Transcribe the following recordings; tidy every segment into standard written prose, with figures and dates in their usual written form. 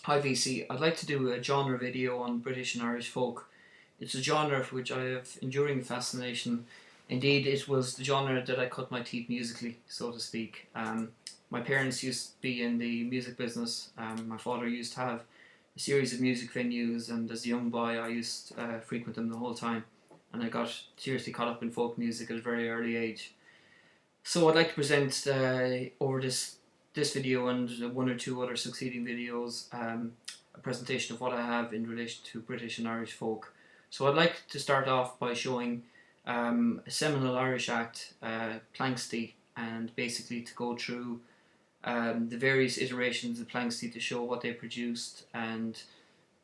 Hi VC, I'd like to do a genre video on British and Irish folk. It's a genre for which I have enduring fascination. Indeed, it was the genre that I cut my teeth musically, so to speak. My parents used to be in the music business. My father used to have a series of music venues, and as a young boy I used to frequent them the whole time. And I got seriously caught up in folk music at a very early age. So I'd like to present over this video and one or two other succeeding videos a presentation of what I have in relation to British and Irish folk. So I'd like to start off by showing a seminal Irish act, Planxty, and basically to go through the various iterations of Planxty to show what they produced, and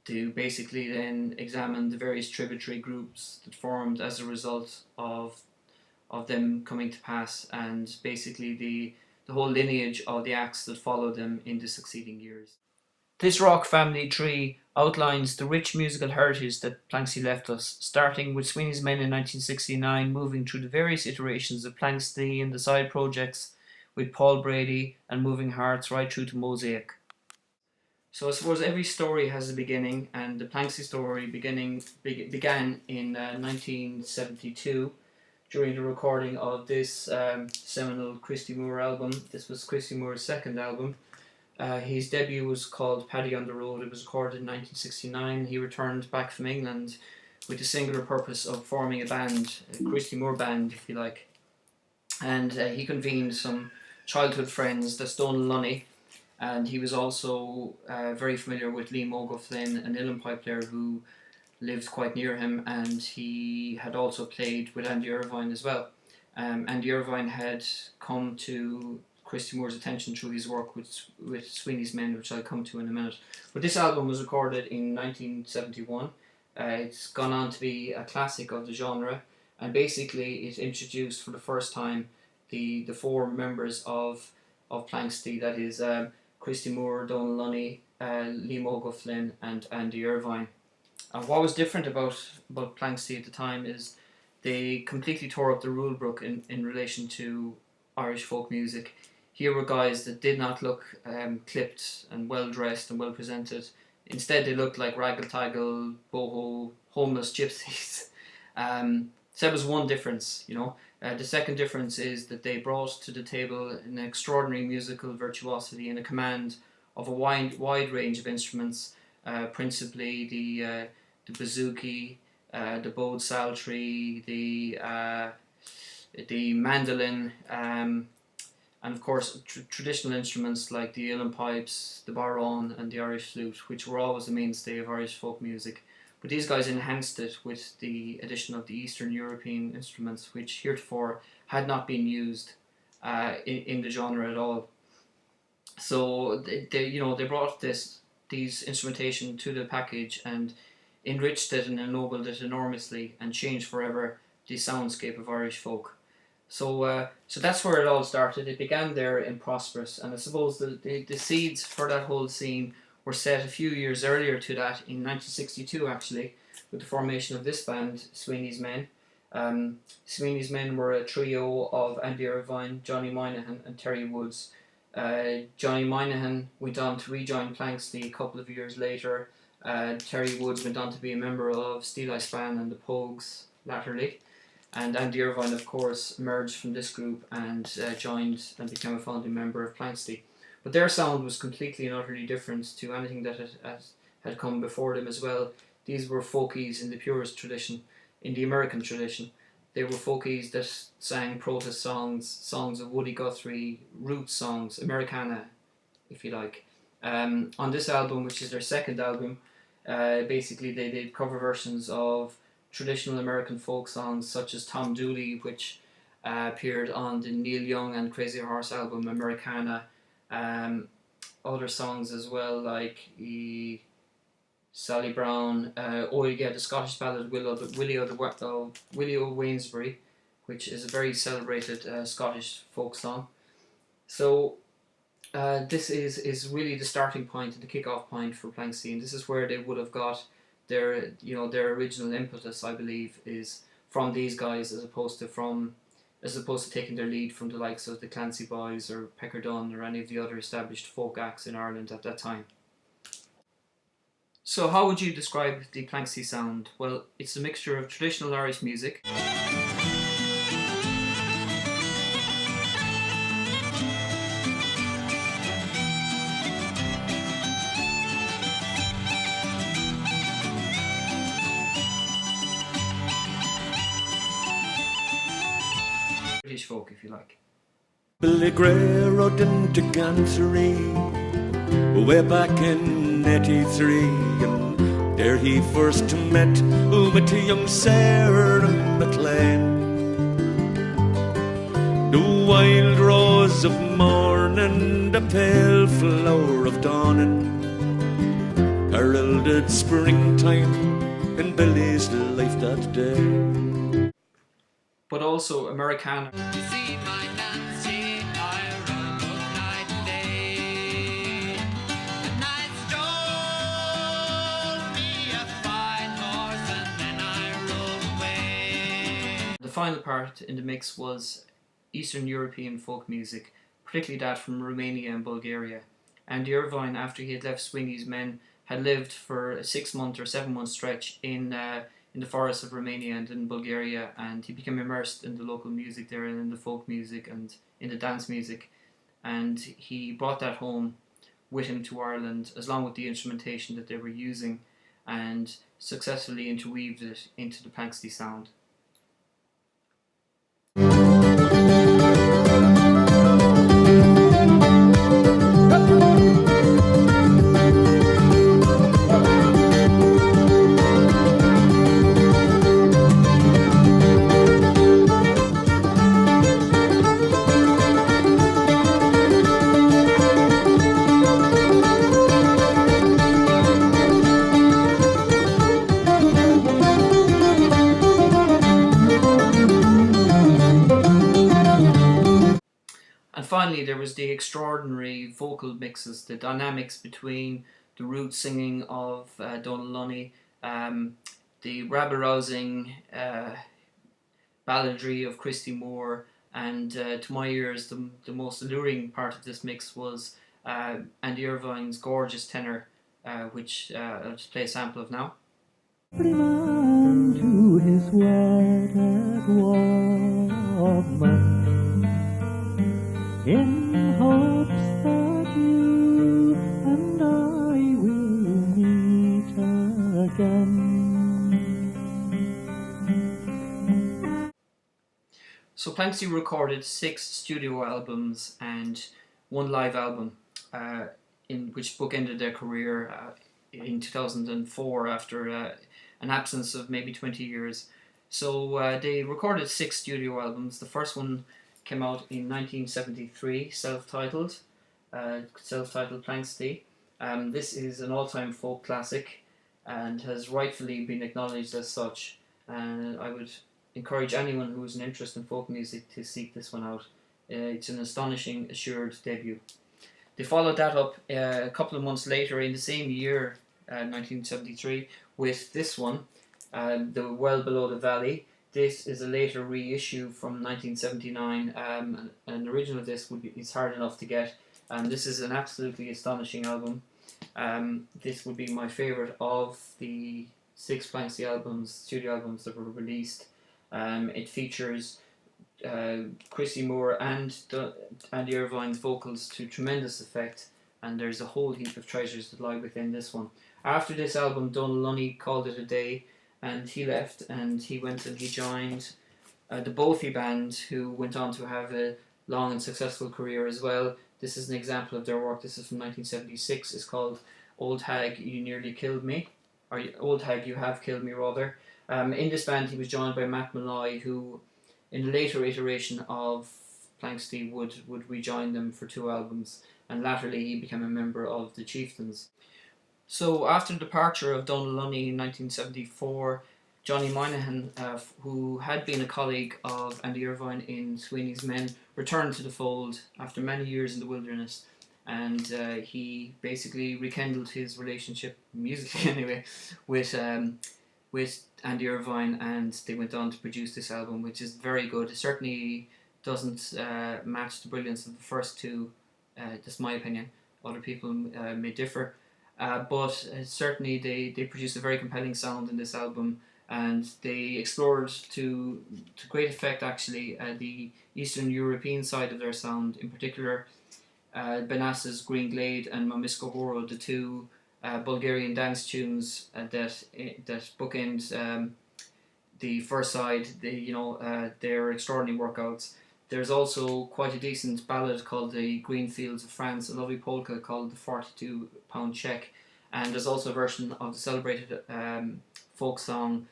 to basically then examine the various tributary groups that formed as a result of them coming to pass, and basically the whole lineage of the acts that followed them in the succeeding years. This rock family tree outlines the rich musical heritage that Planxty left us, starting with Sweeney's Men in 1969, moving through the various iterations of Planxty and the side projects with Paul Brady and Moving Hearts right through to Mosaic. So I suppose every story has a beginning, and the Planxty story began in 1972 during the recording of this seminal Christy Moore album. This was Christy Moore's second album. His debut was called Paddy on the Road. It was recorded in 1969. He returned back from England with the singular purpose of forming a band, a Christy Moore band, if you like. And he convened some childhood friends, the Stone Lunny, and he was also very familiar with Liam O'Gaughflynn, an uilleann pipe player who lived quite near him, and he had also played with Andy Irvine as well. Andy Irvine had come to Christy Moore's attention through his work with Sweeney's Men, which I'll come to in a minute. But this album was recorded in 1971. It's gone on to be a classic of the genre, and basically it introduced for the first time the four members of Planxty, that is Christy Moore, Donal Lunny, Liam O'Gaughflynn and Andy Irvine. And what was different about Planxty at the time is they completely tore up the rule book in relation to Irish folk music. Here were guys that did not look clipped and well dressed and well presented. Instead, they looked like raggle-taggle, boho, homeless gypsies. So that was one difference, you know. The second difference is that they brought to the table an extraordinary musical virtuosity and a command of a wide range of instruments, principally the bouzouki, the bowed psaltery, the mandolin, and of course traditional instruments like the uilleann pipes, the bodhrán and the Irish flute, which were always a mainstay of Irish folk music. But these guys enhanced it with the addition of the Eastern European instruments, which heretofore had not been used in the genre at all. So they brought these instrumentation to the package and enriched it and ennobled it enormously and changed forever the soundscape of Irish folk. So that's where it all started. It began there in Prosperous, and I suppose the seeds for that whole scene were set a few years earlier to that, in 1962 actually, with the formation of this band, Sweeney's Men. Sweeney's Men were a trio of Andy Irvine, Johnny Moynihan and Terry Woods. Johnny Moynihan went on to rejoin Planxty a couple of years later. Terry Woods went on to be a member of Steel Eye Span and the Pogues latterly. And Andy Irvine, of course, emerged from this group and joined and became a founding member of Planxty. But their sound was completely and utterly different to anything that had come before them as well. These were folkies in the purest tradition, in the American tradition. They were folkies that sang protest songs, songs of Woody Guthrie, roots songs, Americana, if you like. On this album, which is their second album, basically they did cover versions of traditional American folk songs such as Tom Dooley, which appeared on the Neil Young and Crazy Horse album Americana. Other songs as well, like Sally Brown, the Scottish ballad Willie O' Wainsbury, which is a very celebrated Scottish folk song. So this is really the starting point and the kick-off point for Planxty, and this is where they would have got their original impetus, I believe, is from these guys, as opposed to taking their lead from the likes of the Clancy Boys or Peckerdun or any of the other established folk acts in Ireland at that time. So how would you describe the Planxty sound? Well, it's a mixture of traditional Irish music, British folk if you like. Billy Gray rode into Gansery way back in '83, and there he first met with young Sarah McLean. The wild rose of morning, the pale flower of dawning, heralded springtime in Billy's life that day. But also Americana. You see my Nancy, I rode night and day. And I stole me a fine horse and then I rode away. The final part in the mix was Eastern European folk music, particularly that from Romania and Bulgaria. Andy Irvine, after he had left Sweeney's men, had lived for a 6-month or 7-month stretch in the forests of Romania and in Bulgaria, and he became immersed in the local music there and in the folk music and in the dance music, and he brought that home with him to Ireland along with the instrumentation that they were using, and successfully interweaved it into the Planxty sound. And finally, there was the extraordinary vocal mixes, the dynamics between the root singing of Donal Lunny, the rabble-rousing balladry of Christy Moore, and to my ears, the most alluring part of this mix was Andy Irvine's gorgeous tenor, which I'll just play a sample of now. Every man to his wedded woman, in hopes that you and I will meet again. So Planxty recorded 6 studio albums and 1 live album, in which bookended their career in 2004 after an absence of maybe 20 years. So they recorded 6 studio albums. The first one came out in 1973, self-titled Planxty. This is an all-time folk classic and has rightfully been acknowledged as such. And I would encourage anyone who has an interest in folk music to seek this one out. It's an astonishing, assured debut. They followed that up a couple of months later in the same year, 1973, with this one, The Well Below the Valley. This is a later reissue from 1979. An original disc is hard enough to get. This is an absolutely astonishing album. This would be my favourite of the 6 Planxty albums, studio albums that were released. It features Christy Moore and Andy Irvine's vocals to tremendous effect, and there's a whole heap of treasures that lie within this one. After this album, Donal Lunny called it a day, and he left and he went and he joined the Bothy Band, who went on to have a long and successful career as well. This is an example of their work. This is from 1976. It's called Old Hag, You Nearly Killed Me, or Old Hag, You Have Killed Me, rather. In this band he was joined by Matt Malloy, who in a later iteration of Planxty would rejoin them for 2 albums, and latterly he became a member of the Chieftains. So after the departure of Donal Lunny in 1974, Johnny Moynihan, who had been a colleague of Andy Irvine in Sweeney's Men, returned to the fold after many years in the wilderness, and he basically rekindled his relationship, musically anyway, with Andy Irvine, and they went on to produce this album, which is very good. It certainly doesn't match the brilliance of the first 2, that's my opinion. Other people may differ. but certainly they produced a very compelling sound in this album, and they explored to great effect actually the Eastern European side of their sound, in particular Benassa's Green Glade and Mamisko Horo, the two Bulgarian dance tunes that bookend the first side. They're extraordinary workouts. There's also quite a decent ballad called The Green Fields of France, a lovely polka called The 42-Pound Check, and there's also a version of the celebrated folk song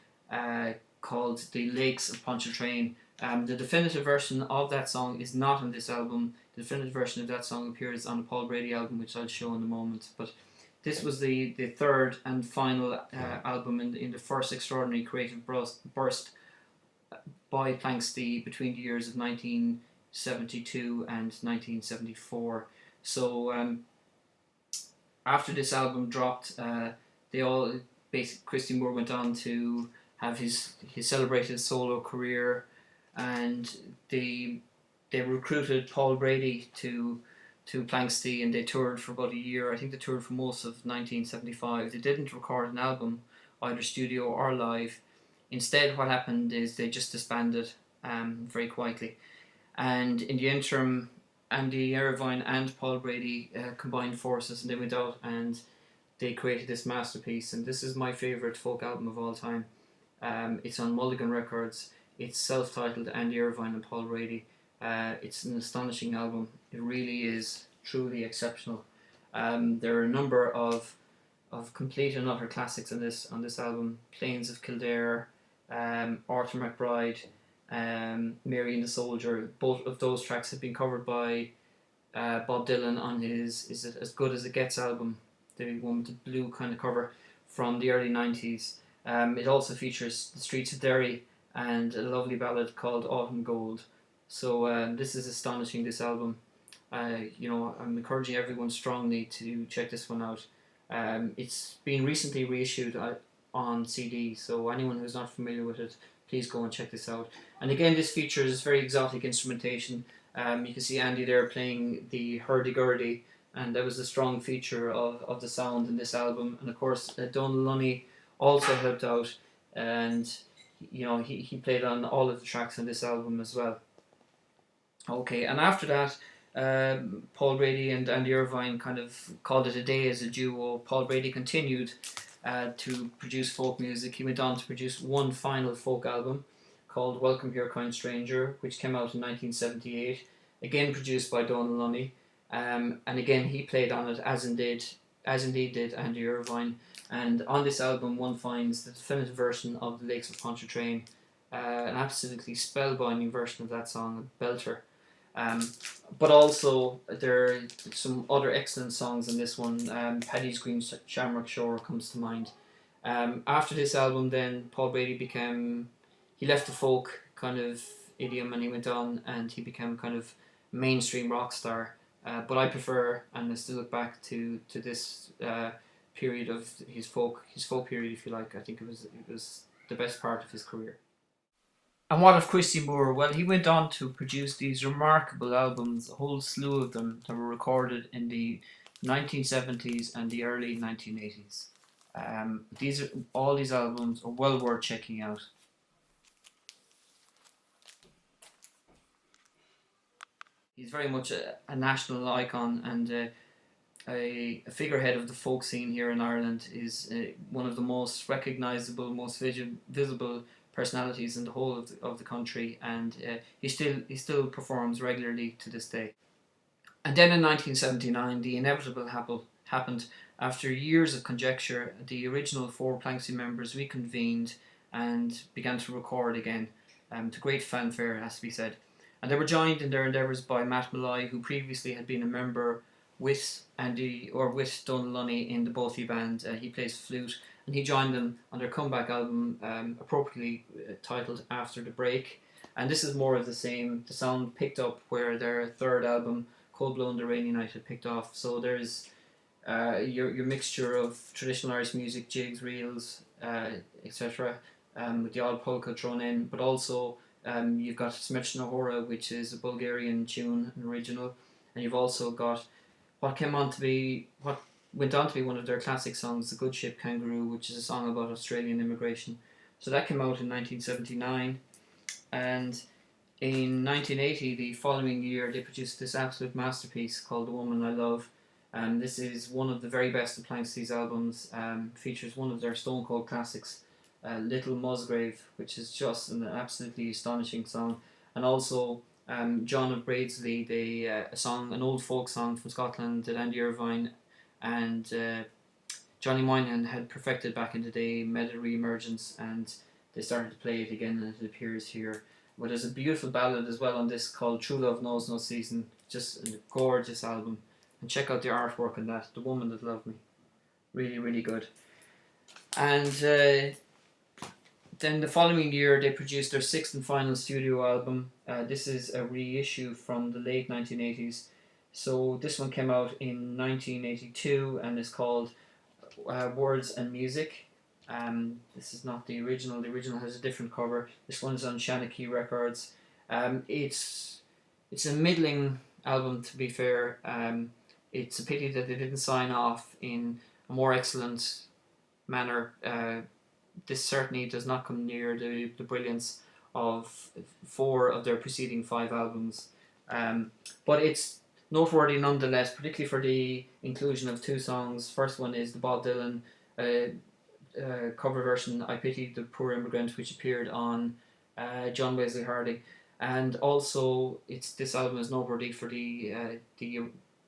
called The Lakes of Pontchartrain. The definitive version of that song is not on this album. The definitive version of that song appears on the Paul Brady album, which I'll show in a moment. But this was the third and final album in the first extraordinary creative burst by Planxty between the years of 1972 and 1974. So after this album dropped, Christy Moore went on to have his celebrated solo career, and they recruited Paul Brady to Planxty, and they toured for about a year. I think they toured for most of 1975. They didn't record an album, either studio or live. Instead, what happened is they just disbanded very quietly. And in the interim, Andy Irvine and Paul Brady combined forces, and they went out and they created this masterpiece. And this is my favourite folk album of all time. It's on Mulligan Records. It's self-titled Andy Irvine and Paul Brady. It's an astonishing album. It really is truly exceptional. There are a number of complete and utter classics on this album. Plains of Kildare, Arthur McBride, Mary and the Soldier. Both of those tracks have been covered by Bob Dylan on his Is It As Good As It Gets album, the one with the blue kind of cover from the early 90s. It also features The Streets of Derry and a lovely ballad called Autumn Gold. So this is astonishing, this album. I'm encouraging everyone strongly to check this one out. It's been recently reissued on CD, so anyone who's not familiar with it, please go and check this out. And again, this features very exotic instrumentation. You can see Andy there playing the hurdy-gurdy, and that was a strong feature of the sound in this album. And of course, Donal Lunny also helped out, and he played on all of the tracks on this album as well. Okay, and after that, Paul Brady and Andy Irvine kind of called it a day as a duo. Paul Brady continued to produce folk music. He went on to produce one final folk album called Welcome Here Kind Stranger, which came out in 1978, again produced by Donal Lunny, and again he played on it as indeed did Andy Irvine. And on this album one finds the definitive version of The Lakes of Pontchartrain, an absolutely spellbinding version of that song, a belter. But also there are some other excellent songs in this one. Paddy's Green Shamrock Shore comes to mind. After this album then Paul Brady left the folk kind of idiom, and he went on and he became kind of mainstream rock star. But I prefer, and I still look back to this period of his folk period, if you like. I think it was the best part of his career. And what of Christy Moore? Well, he went on to produce these remarkable albums, a whole slew of them that were recorded in the 1970s and the early 1980s. All these albums are well worth checking out. He's very much a national icon and a figurehead of the folk scene here in Ireland. Is one of the most recognisable, most visible personalities in the whole of the country, and he still performs regularly to this day. And then in 1979, the inevitable happened. After years of conjecture, the original four Planxty members reconvened and began to record again, to great fanfare, it has to be said. And they were joined in their endeavours by Matt Malloy, who previously had been a member with Donal Lunny in the Bothy band. He plays flute, and he joined them on their comeback album, appropriately titled After the Break. And this is more of the same. The sound picked up where their third album, Cold Blown the Rainy Night, had picked off. So there's your mixture of traditional Irish music, jigs, reels, etc., with the odd polka thrown in, but also you've got Smečna Hora, which is a Bulgarian tune, an original, and you've also got what went on to be one of their classic songs, The Good Ship Kangaroo, which is a song about Australian immigration. So that came out in 1979, and in 1980, the following year, they produced this absolute masterpiece called The Woman I Love. And this is one of the very best of Planxty's albums. Features one of their Stone Cold classics, Little Musgrave, which is just an absolutely astonishing song. And also John of Braidsley, an old folk song from Scotland that Andy Irvine and Johnny Moynihan had perfected back in the day, made a re-emergence, and they started to play it again, and it appears here. But there's a beautiful ballad as well on this called True Love Knows No Season, just a gorgeous album. And check out the artwork on that, The Woman That Loved Me. Really, really good. And then the following year they produced their sixth and final studio album. This is a reissue from the late 1980s. So this one came out in 1982 and is called Words and Music. This is not the original. The original has a different cover. This one's on Shanachie Records. It's a middling album, to be fair. It's a pity that they didn't sign off in a more excellent manner. This certainly does not come near the brilliance of 4 of their preceding 5 albums. But it's noteworthy nonetheless, particularly for the inclusion of 2 songs. First one is the Bob Dylan cover version, I Pity the Poor Immigrant, which appeared on John Wesley Harding. And also this album is noteworthy for the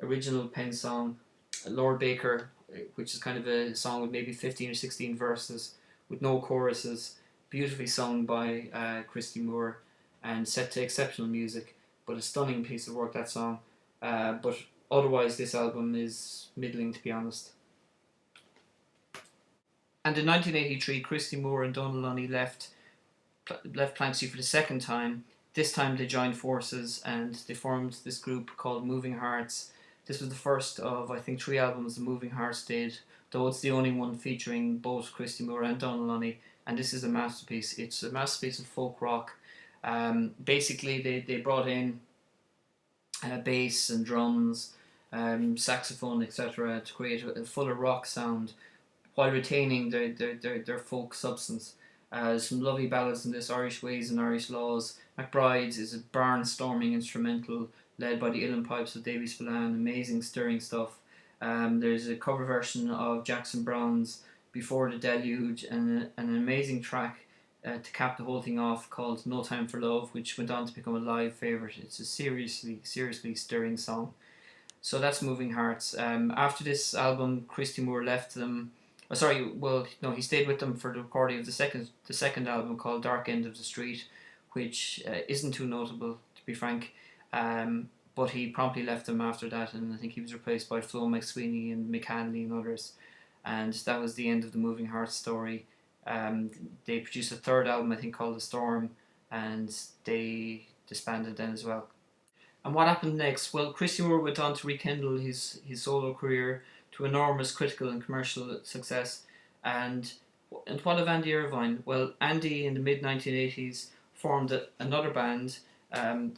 original pen song, Lord Baker, which is kind of a song with maybe 15 or 16 verses with no choruses, beautifully sung by Christy Moore and set to exceptional music, but a stunning piece of work, that song. But otherwise this album is middling, to be honest. And in 1983, Christy Moore and Donal Lunny left Planxty for the second time. This time they joined forces and they formed this group called Moving Hearts. This was the first of, I think, 3 albums the Moving Hearts did, though it's the only one featuring both Christy Moore and Donal Lunny, and this is a masterpiece. It's a masterpiece of folk rock. Basically, they brought in bass and drums, saxophone, etc., to create a fuller rock sound while retaining their folk substance. Some lovely ballads in this, Irish Ways and Irish Laws. McBride's is a barnstorming instrumental led by the uilleann pipes of Davy Spillane, amazing stirring stuff. There's a cover version of Jackson Browne's Before the Deluge, and an amazing track to cap the whole thing off called No Time for Love, which went on to become a live favourite. It's a seriously stirring song. So that's Moving Hearts. After this album, Christy Moore left them. He stayed with them for the recording of the second album called Dark End of the Street, which isn't too notable, to be frank. But he promptly left them after that, and I think he was replaced by Flo McSweeney and Mick Hanley and others. And that was the end of the Moving Hearts story. They produced a third album, I think, called The Storm, and they disbanded then as well. And what happened next? Well, Christy Moore went on to rekindle his solo career to enormous critical and commercial success. And what of Andy Irvine? Well, Andy in the mid-1980s formed another band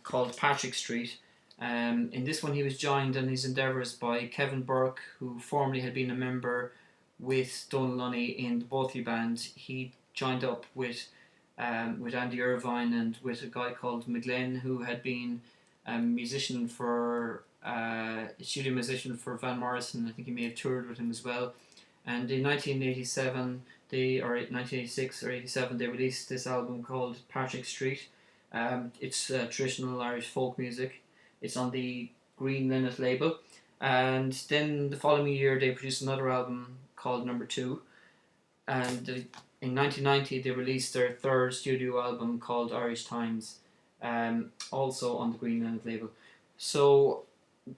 called Patrick Street. In this one he was joined in his endeavours by Kevin Burke, who formerly had been a member with Donal Lunny in the Bothy band. He joined up with Andy Irvine and with a guy called McGlenn, who had been a studio musician for Van Morrison. I think he may have toured with him as well. And in 1986 or 87, they released this album called Patrick Street. It's traditional Irish folk music. It's on the Green Linnet label. And then the following year, they produced another album called Number 2. And in 1990, they released their third studio album called Irish Times, also on the Green Linnet label. So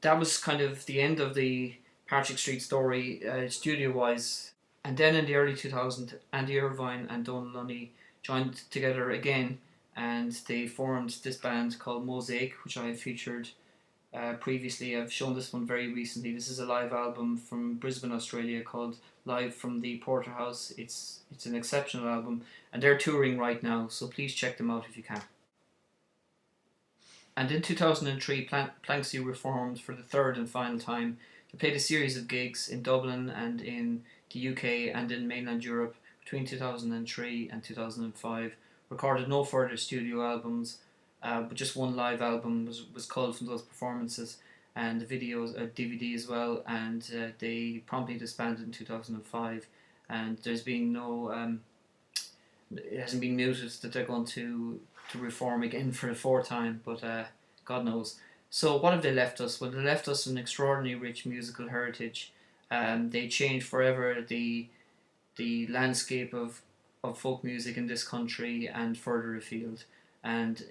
that was kind of the end of the Patrick Street story, studio-wise. And then in the early 2000s, Andy Irvine and Donal Lunny joined together again, and they formed this band called Mosaic, which I have featured previously. I've shown this one very recently. This is a live album from Brisbane, Australia, called Live from the Porterhouse. It's an exceptional album, and they're touring right now, so please check them out if you can. And in 2003, Planxty reformed for the third and final time. They played a series of gigs in Dublin and in the UK and in mainland Europe between 2003 and 2005. Recorded no further studio albums, but just one live album was culled from those performances, and the videos, a DVD as well, and they promptly disbanded in 2005. And there's been no, it hasn't been mooted that they're going to reform again for the fourth time, but God knows. So what have they left us? Well, they left us an extraordinarily rich musical heritage. They changed forever the landscape of folk music in this country and further afield. And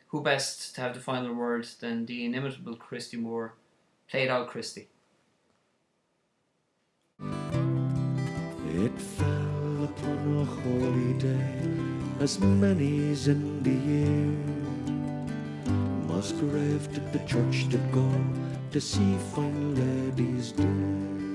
who best to have the final word than the inimitable Christy Moore? Play it out, Christy. It fell upon a holy day, as many's in the year. Musgrave to the church did go to see fine ladies dear.